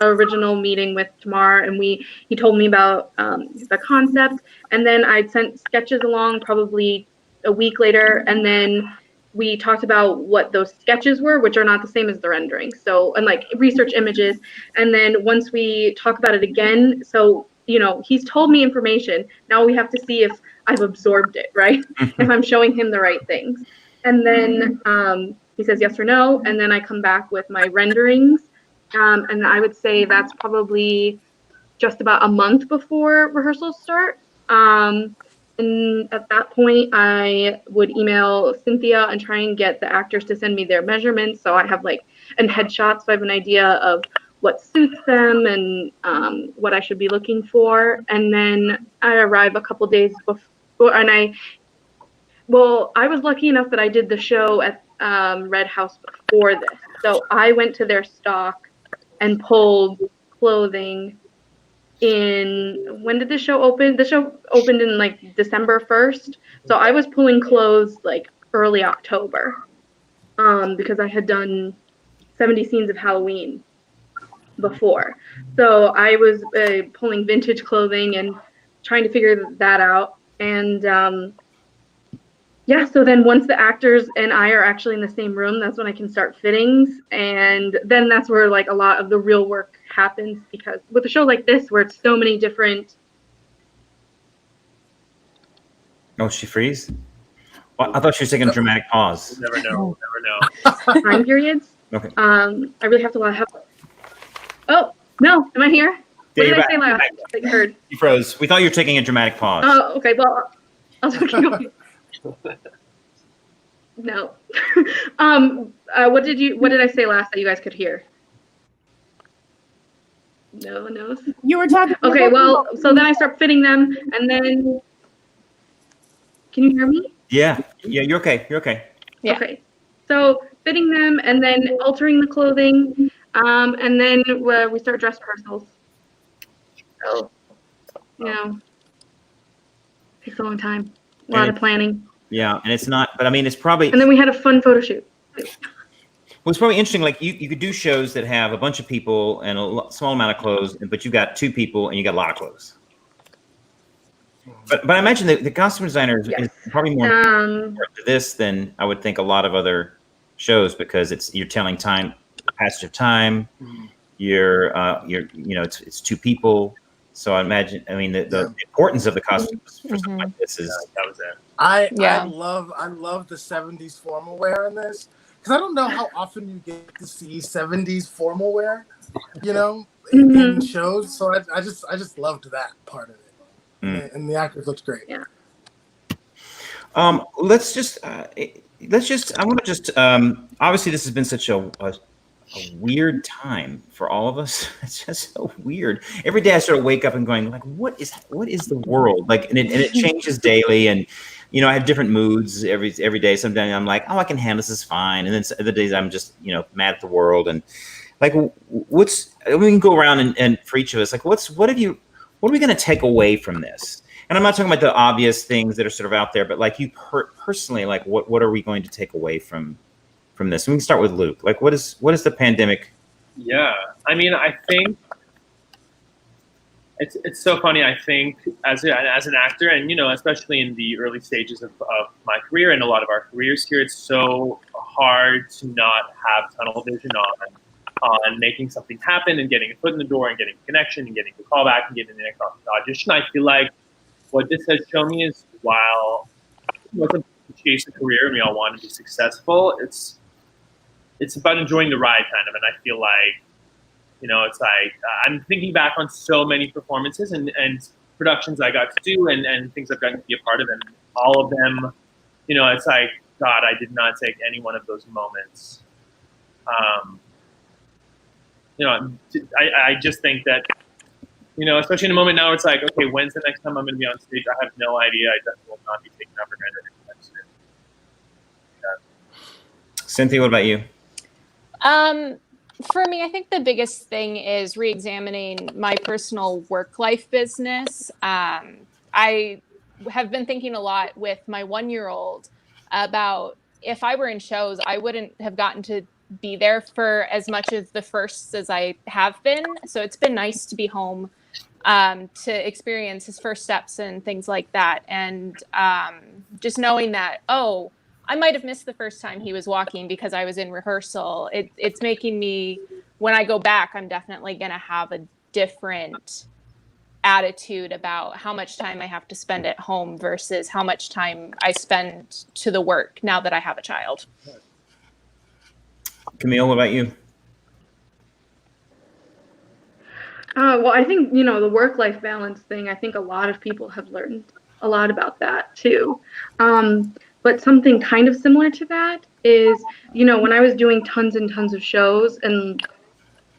original meeting with Temar, and he told me about the concept, and then I sent sketches along probably a week later, and then we talked about what those sketches were, which are not the same as the renderings. So, and like research images, and then once we talk about it again, so he's told me information. Now we have to see if I've absorbed it, right? If I'm showing him the right things, and then he says yes or no, and then I come back with my renderings, and I would say that's probably just about a month before rehearsals start. And at that point, I would email Cynthia and try and get the actors to send me their measurements, so I have and headshots, so I have an idea of what suits them and what I should be looking for. And then I arrive a couple days before, and I was lucky enough that I did the show at Redhouse before this. So I went to their stock and pulled clothing when did the show open? The show opened in December 1st. So I was pulling clothes early October because I had done 70 scenes of Halloween before. So I was pulling vintage clothing and trying to figure that out. And so then once the actors and I are actually in the same room, that's when I can start fittings. And then that's where a lot of the real work happens, because with a show like this, where it's so many different. Oh, she freeze? Well, I thought she was taking a dramatic pause. Never know. Time periods. Okay. I really have to have. Oh, no. Am I here? What did I say last that you heard? You froze. We thought you were taking a dramatic pause. Oh, okay. Well, I'll keep going. No. What did I say last that you guys could hear? No one knows. You were talking. Okay, well, so then I start fitting them, and then can you hear me? Yeah, you're okay. Yeah. Okay. So fitting them and then altering the clothing, and then we start dress rehearsals. So, takes a long time. A lot of planning. Yeah, and it's not, but I mean, it's probably. And then we had a fun photo shoot. Well, it's probably interesting. You could do shows that have a bunch of people and a small amount of clothes, but you got 2 people and you got a lot of clothes. But I imagine the costume designer is probably more important to this than I would think a lot of other shows, because you're telling passage of time. It's 2 people. So I imagine, the importance of the costumes for something like this is. That was it. I love the 70s formal wear in this, because I don't know how often you get to see 70s formal wear, in shows. So I just loved that part of it, and the actors looked great. Yeah. Let's just. I want to just. Obviously, this has been such a weird time for all of us. It's just so weird. Every day I sort of wake up and going what is the world like? And it changes daily. And I have different moods every day. Sometimes I'm like, oh, I can handle this, is fine. And then other days I'm just mad at the world. And we can go around and for each of us, what are we going to take away from this? And I'm not talking about the obvious things that are sort of out there, but you personally, what are we going to take away from this? And we can start with Luke. What is the pandemic? Yeah, I think it's so funny. I think as an actor, and especially in the early stages of my career and a lot of our careers here, it's so hard to not have tunnel vision on making something happen and getting a foot in the door and getting a connection and getting the call back and getting the next audition. I feel like what this has shown me is, while it's a chase a career and we all want to be successful, it's about enjoying the ride, kind of. And I feel like, it's I'm thinking back on so many performances and productions I got to do and things I've gotten to be a part of, and all of them, it's God, I did not take any one of those moments. I just think that, especially in a moment now, it's okay, when's the next time I'm going to be on stage? I have no idea. I definitely will not be taking that for granted anytime soon. Cynthia, what about you? For me, I think the biggest thing is re-examining my personal work-life business. I have been thinking a lot with my 1-year-old about if I were in shows, I wouldn't have gotten to be there for as much of the firsts as I have been. So it's been nice to be home to experience his first steps and things like that. And just knowing that, oh, I might have missed the first time he was walking because I was in rehearsal. It's making me, when I go back, I'm definitely going to have a different attitude about how much time I have to spend at home versus how much time I spend to the work now that I have a child. Camille, what about you? Well, I think, the work-life balance thing, I think a lot of people have learned a lot about that too. But something kind of similar to that is, when I was doing tons and tons of shows and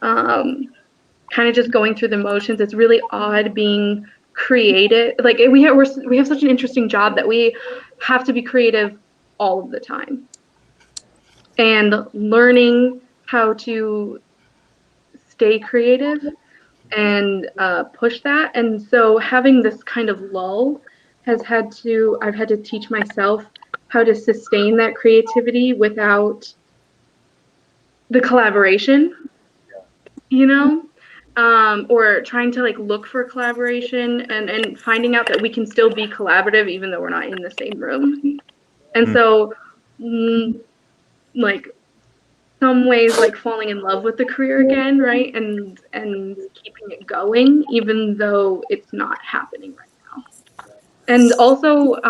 kind of just going through the motions, it's really odd being creative. Like we have such an interesting job that we have to be creative all of the time. And learning how to stay creative and push that. And so having this kind of lull I've had to teach myself how to sustain that creativity without the collaboration, or trying to look for collaboration and finding out that we can still be collaborative even though we're not in the same room. And so some ways falling in love with the career again, right? And keeping it going even though it's not happening right now. And also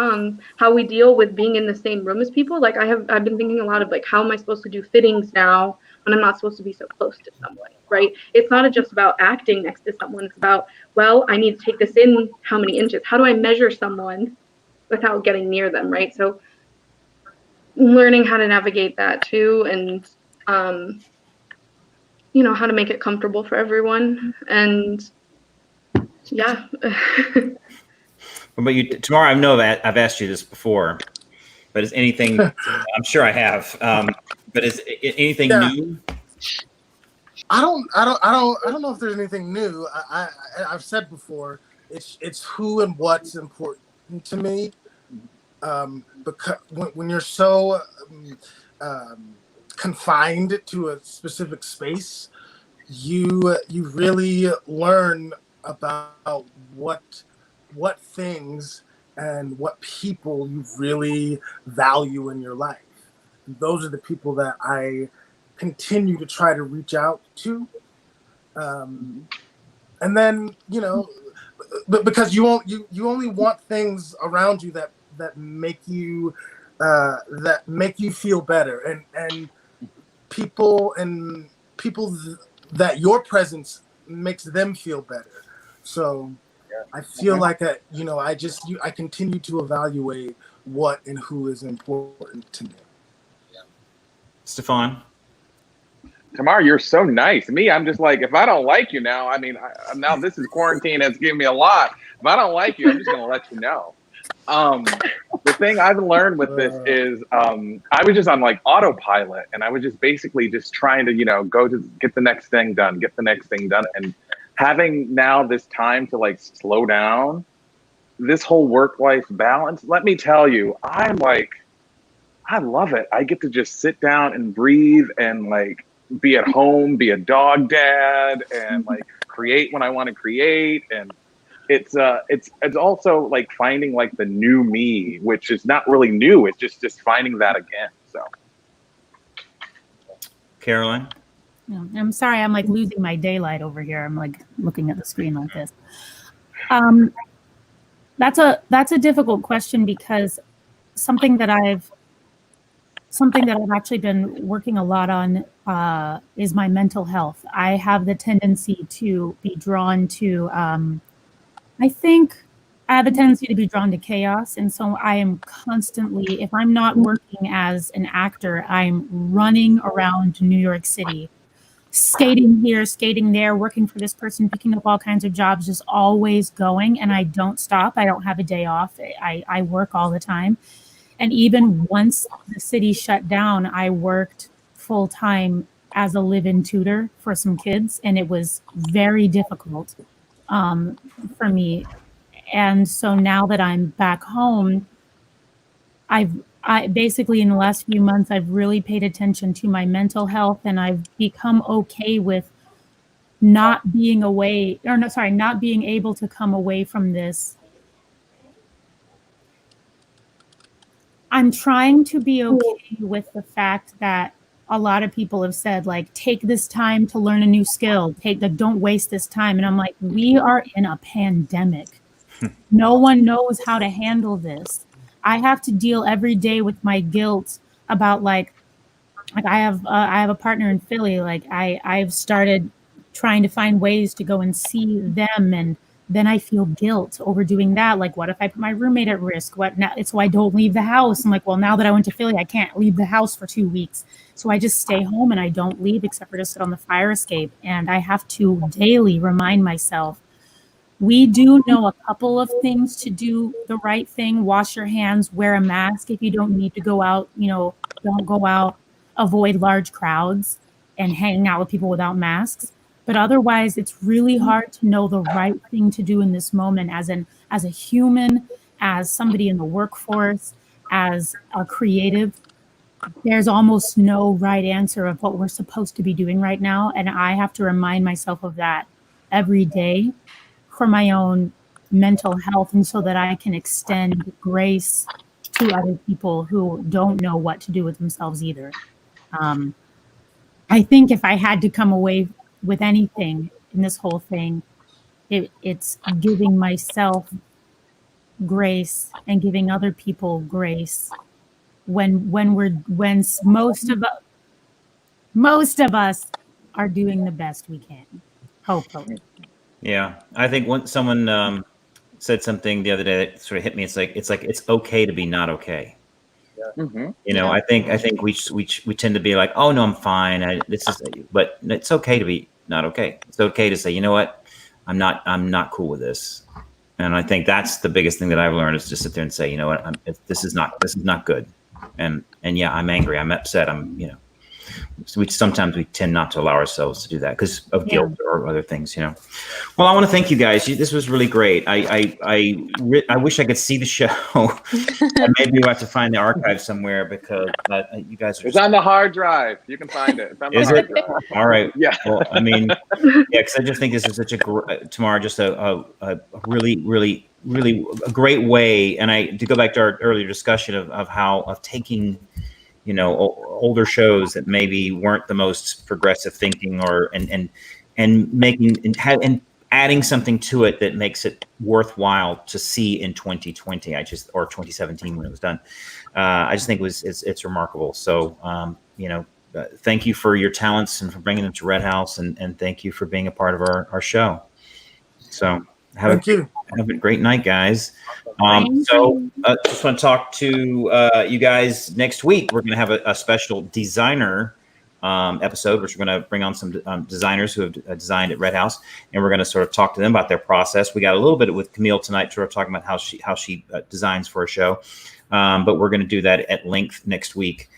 how we deal with being in the same room as people. I've been thinking a lot of how am I supposed to do fittings now when I'm not supposed to be so close to someone, right? It's not just about acting next to someone. It's about, well, I need to take this in how many inches? How do I measure someone without getting near them, right? So learning how to navigate that too, and how to make it comfortable for everyone. And yeah. What about you, Tamar? I know that I've asked you this before, but is anything? I'm sure I have. But is anything new? I don't know if there's anything new. I've said before, it's who and what's important to me. Because when you're so confined to a specific space, you really learn about what things and what people you really value in your life. Those are the people that I continue to try to reach out to, and then but because you only want things around you that make you feel better, and people that your presence makes them feel better. So I feel like I continue to evaluate what and who is important to me. Stephfond? Temar, you're so nice. Me, I'm just if I don't like you now, now this is quarantine has given me a lot. If I don't like you, I'm just going to let you know. The thing I've learned with this is I was just on autopilot, and I was just basically just trying to, go to get the next thing done, and having now this time to slow down, this whole work-life balance, let me tell you, I love it. I get to just sit down and breathe and be at home, be a dog dad, and create when I want to create. And it's also finding the new me, which is not really new. It's just finding that again. So, Caroline? I'm sorry, I'm losing my daylight over here. I'm looking at the screen like this. That's a difficult question, because something that I've actually been working a lot on is my mental health. I have the tendency to be drawn to, I have a tendency to be drawn to chaos. And so I am constantly, if I'm not working as an actor, I'm running around New York City, skating here, skating there, working for this person, picking up all kinds of jobs, just always going. And I don't stop. I don't have a day off. I work all the time. And even once the city shut down, I worked full time as a live-in tutor for some kids, and it was very difficult for me. And so now that I'm back home, I basically in the last few months, I've really paid attention to my mental health, and I've become okay with not being away, or no, sorry, not being able to come away from this. I'm trying to be okay with the fact that a lot of people have said, like, take this time to learn a new skill, don't waste this time. And I'm like, we are in a pandemic. No one knows how to handle this. I have to deal every day with my guilt about like I have a partner in Philly. Like I've started trying to find ways to go and see them, and then I feel guilt over doing that. Like, what if I put my roommate at risk? What now? It's why I don't leave the house. I'm like, well, now that I went to Philly, I can't leave the house for 2 weeks. So I just stay home and I don't leave except for to sit on the fire escape. And I have to daily remind myself, we do know a couple of things to do the right thing. Wash your hands, wear a mask if you don't need to go out, don't go out, avoid large crowds and hanging out with people without masks. But otherwise, it's really hard to know the right thing to do in this moment as a human, as somebody in the workforce, as a creative. There's almost no right answer of what we're supposed to be doing right now. And I have to remind myself of that every day for my own mental health, and so that I can extend grace to other people who don't know what to do with themselves either. I think if I had to come away with anything in this whole thing, it's giving myself grace and giving other people grace when most of us are doing the best we can, hopefully. Yeah, I think someone said something the other day that sort of hit me. It's like it's okay to be not okay. Mm-hmm. I think we tend to be like, oh no, I'm fine. But it's okay to be not okay. It's okay to say, you know what, I'm not cool with this. And I think that's the biggest thing that I've learned is to sit there and say, you know what, this is not good. And yeah, I'm angry. I'm upset. So sometimes we tend not to allow ourselves to do that because of guilt or other things, Well, I want to thank you guys. This was really great. I wish I could see the show. And maybe we'll have to find the archive somewhere because you guys are. It's on the hard drive. You can find it. It's on the hard drive. All right. Yeah. Well, I mean, because I just think this is such Temar, just a really, really, really a great way. And to go back to our earlier discussion of taking, older shows that maybe weren't the most progressive thinking and making and adding something to it that makes it worthwhile to see in 2020. Or 2017 when it was done. I just think it's remarkable. So, thank you for your talents and for bringing them to Redhouse, and thank you for being a part of our show. So have a great night, guys. Just want to talk to you guys next week. We're going to have a special designer episode, which we're going to bring on some designers who have designed at Redhouse, and we're going to sort of talk to them about their process. We got a little bit with Camille tonight, sort of talking about how she designs for a show, but we're going to do that at length next week.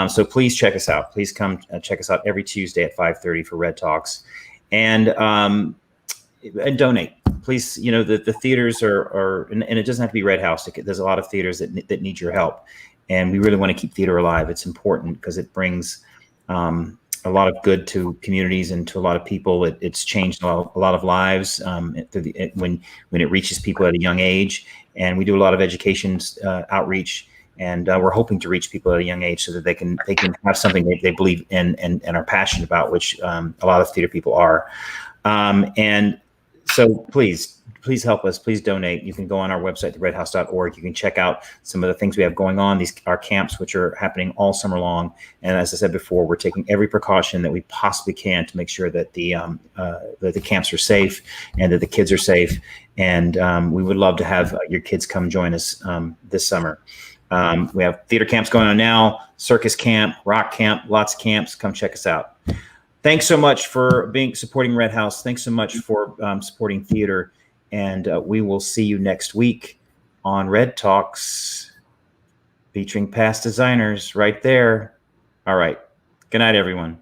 So please check us out. Please come check us out every Tuesday at 5:30 for REDTalks, and donate. Please, the theaters are and it doesn't have to be Redhouse. There's a lot of theaters that need your help, and we really want to keep theater alive. It's important because it brings a lot of good to communities and to a lot of people. It's changed a lot of lives when it reaches people at a young age, and we do a lot of education outreach, and we're hoping to reach people at a young age so that they can have something they believe in and are passionate about, which a lot of theater people are. And so please help us. Please donate. You can go on our website, redhouse.org. You can check out some of the things we have going on. Our camps, which are happening all summer long. And as I said before, we're taking every precaution that we possibly can to make sure that the camps are safe and that the kids are safe. And we would love to have your kids come join us this summer. We have theater camps going on now, circus camp, rock camp, lots of camps. Come check us out. Thanks so much for supporting Redhouse. Thanks so much for supporting theater. And we will see you next week on REDTalks. Featuring past designers right there. All right. Good night, everyone.